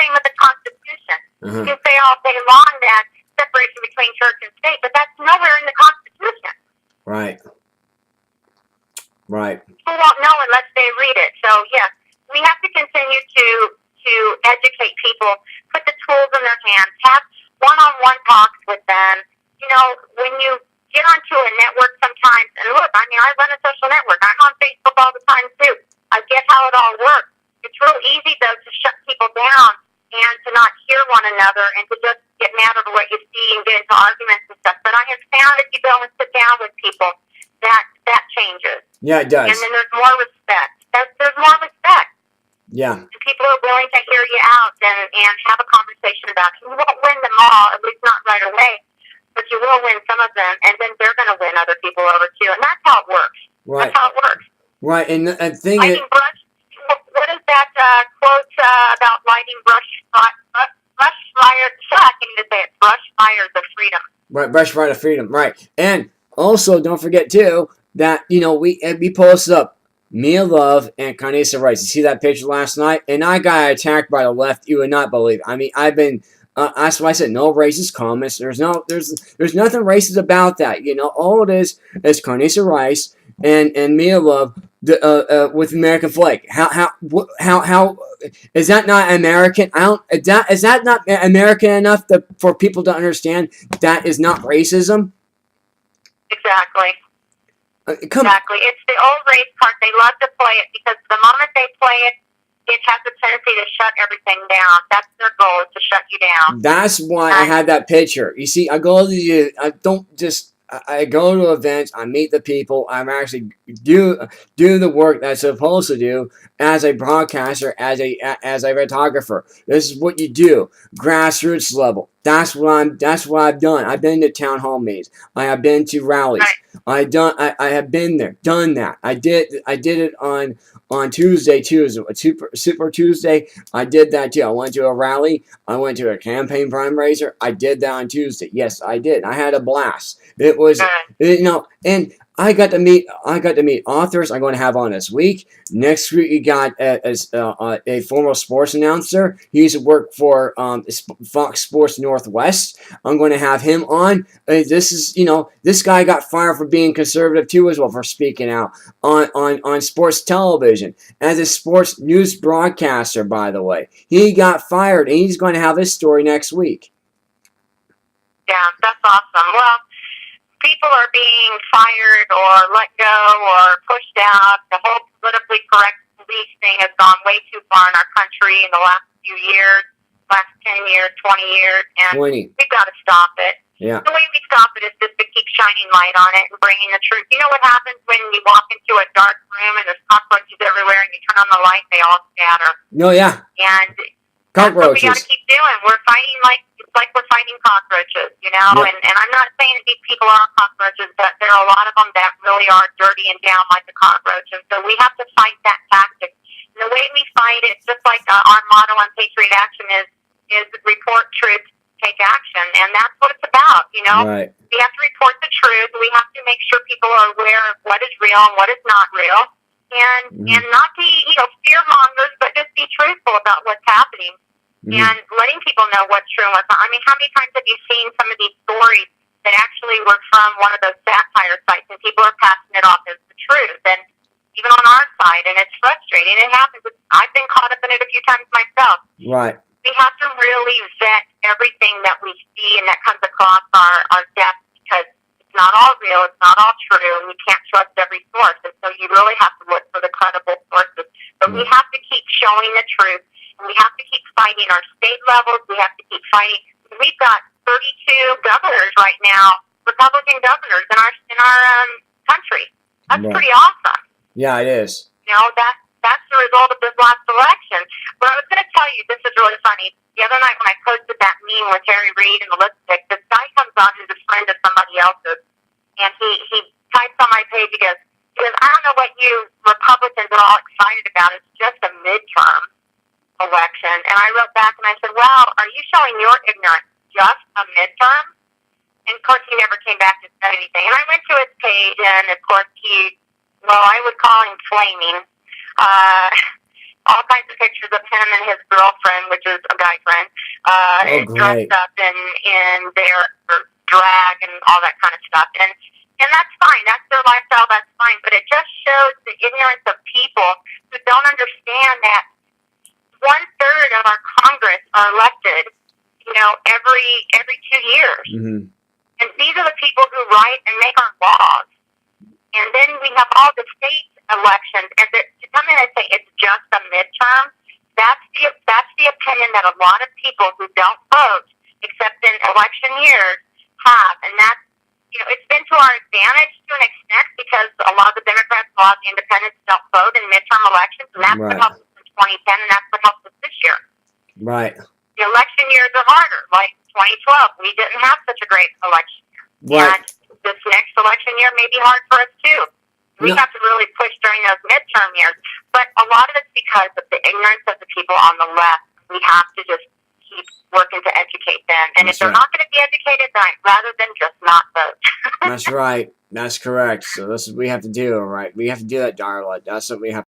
same with the Constitution. You can say all day long that separation between church and state, but that's nowhere in the Constitution. Right. Right. People won't know unless they read it. So, yes, we have to continue to educate people, put the tools in their hands, have one-on-one talks with them. You know, when you get onto a network sometimes, and look, I mean, I run a social network. I'm on Facebook all the time, too. I get how it all works. It's real easy, though, to shut people down and to not hear one another and to just get mad over what you see and get into arguments and stuff. But I have found if you go and sit down with people, that changes. Yeah, it does. And then there's more respect. There's more respect. Yeah. And people are willing to hear you out and have a conversation about it. You won't win them all, at least not right away, but you will win some of them, and then they're going to win other people over too. And that's how it works. Right. That's how it works. Right. And the thing is, what is that quote about lighting brush fires? I can't even say it. Brush fires of freedom. Right. Brush fire of freedom. Right. And also, don't forget too that we posted up Mia Love and Condoleezza Rice. You see that picture last night? And I got attacked by the left. You would not believe. I mean, I've been. That's why I said no racist comments. There's nothing racist about that. All it is Condoleezza Rice and Mia Love with the American flag. How is that not American? Is that not American enough for people to understand that is not racism? Exactly. Exactly. It's the old race card. They love to play it because the moment they play it, it has a tendency to shut everything down. That's their goal, is to shut you down. That's why I had that picture. You see, I go to events, I meet the people, I'm actually do the work that I'm supposed to do as a broadcaster, as a photographer. This is what you do, grassroots level. That's what I've done. I've been to town hall meetings. I have been to rallies. Right. I have been there, done that. I did it on Tuesday too. Super Tuesday. I did that too. I went to a rally. I went to a campaign fundraiser. I did that on Tuesday. Yes, I did. I had a blast. It was, and I got to meet authors I'm going to have on this week. Next week, you got a former sports announcer. He used to work for Fox Sports Northwest. I'm going to have him on. This guy got fired for being conservative too, as well, for speaking out on sports television as a sports news broadcaster. By the way, he got fired, and he's going to have his story next week. Yeah, that's awesome. Well, people are being fired or let go or pushed out. The whole politically correct police thing has gone way too far in our country in the last few years, last 10 years, 20 years, and 20. We've got to stop it. Yeah. The way we stop it is just to keep shining light on it and bringing the truth. You know what happens when you walk into a dark room and there's cockroaches everywhere and you turn on the light and they all scatter? No, yeah. And cockroaches. That's what we got to keep doing. We're fighting like we're fighting cockroaches, Yep. And I'm not saying that these people are cockroaches, but there are a lot of them that really are dirty and down like the cockroaches. So we have to fight that tactic. And the way we fight it, just like our motto on Patriot Action is report truth, take action, and that's what it's about. Right. We have to report the truth. We have to make sure people are aware of what is real and what is not real, and not be fear mongers, but just be truthful about what's happening. And letting people know what's true and what's not. I mean, how many times have you seen some of these stories that actually were from one of those satire sites and people are passing it off as the truth? And even on our side, and it's frustrating. It happens. I've been caught up in it a few times myself. Right. We have to really vet everything that we see and that comes across our desk because it's not all real, it's not all true, and you can't trust every source. And so you really have to look for the credible sources. But we have to keep showing the truth. And we have to keep fighting our state levels. We have to keep fighting. We've got 32 governors right now, Republican governors in our country. That's pretty awesome. Yeah, it is. That's the result of this last election. But I was going to tell you, this is really funny. The other night when I posted that meme with Harry Reid and the lipstick, this guy comes on who's a friend of somebody else's, and he types on my page. He goes, I don't know what you Republicans are all excited about. It's just a midterm election. And I wrote back and I said, wow, are you showing your ignorance? Just a midterm? And of course he never came back to say anything. And I went to his page and of course I would call him flaming. all kinds of pictures of him and his girlfriend, which is a guy friend, dressed up in their drag and all that kind of stuff. And that's fine. That's their lifestyle. That's fine. But it just shows the ignorance of people who don't understand that 1/3 of our Congress are elected, every 2 years. Mm-hmm. And these are the people who write and make our laws. And then we have all the state elections. And to come in and say it's just a midterm, that's the opinion that a lot of people who don't vote, except in election years, have. And that's, it's been to our advantage to an extent because a lot of the Democrats, a lot of the independents don't vote in midterm elections. And that's what helped us in 2010, and that's what helped us this year. Right. The election years are harder. Like 2012, we didn't have such a great election year. Right. And this next election year may be hard for us too. We have to really push during those midterm years. But a lot of it's because of the ignorance of the people on the left. We have to just keep working to educate them. And if they're not going to be educated, then rather than just not vote. That's right. That's correct. So that's what we have to do, all right? We have to do that, Darla. That's what we have